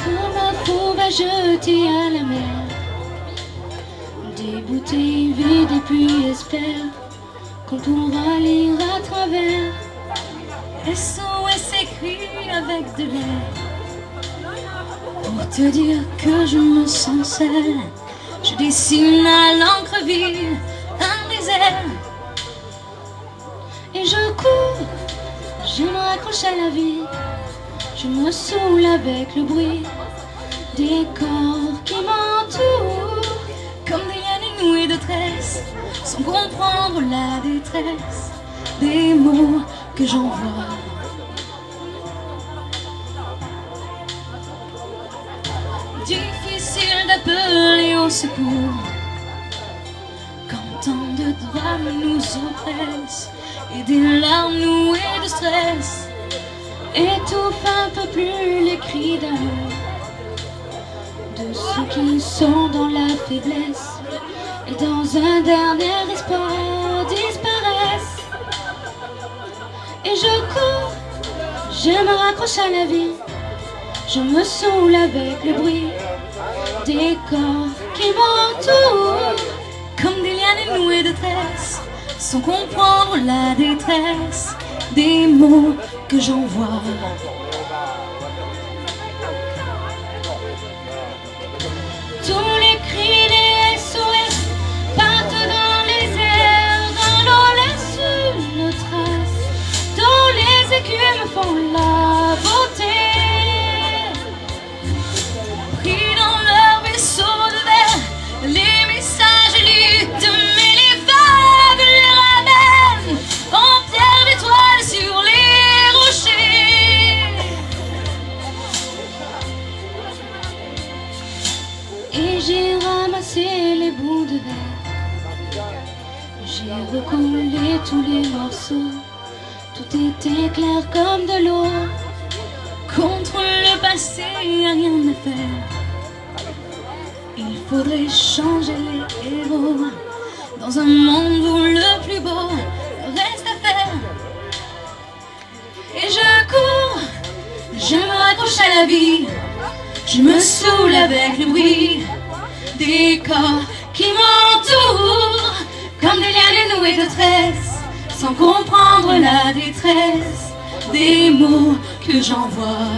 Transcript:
Pour ma pauvre à jeter à la mer, des bouteilles vides et puis espère qu'on pourra lire à travers. SOS écrit avec de l'air pour te dire que je me sens seule. Je dessine à l'encre vive un désert et je cours, je me raccroche à la vie. Je me saoule avec le bruit des corps qui m'entourent, comme des lianes nouées de tresses, sans comprendre la détresse des mots que j'envoie. Difficile d'appeler au secours quand tant de drames nous oppressent et des larmes nouées de stress étouffent un peu plus les cris d'amour de ceux qui sont dans la faiblesse et dans un dernier espoir disparaissent. Et je cours, je me raccroche à la vie, je me saoule avec le bruit des corps qui m'entourent, comme des lianes nouées de tresses, sans comprendre la détresse des mots que j'envoie. Tous les cris des SOS partent dans les airs, dans l'eau laissent une trace, dont les écumes font la beauté. Pris dans leur vaisseau de verre, les messages luttent, mais les vagues les ramènent en pierre d'étoiles sur les rochers. Et j'ai ramassé les bouts de verre, j'ai recollé tous les morceaux, tout était clair comme de l'eau. Contre le passé, y'a rien à faire, il faudrait changer les héros dans un monde où le plus beau reste à faire. Et je cours, je me raccroche à la vie, je me saoule avec le bruit des corps qui m'entourent, comme des lianes nouées de tresses, sans comprendre la détresse des mots que j'envoie.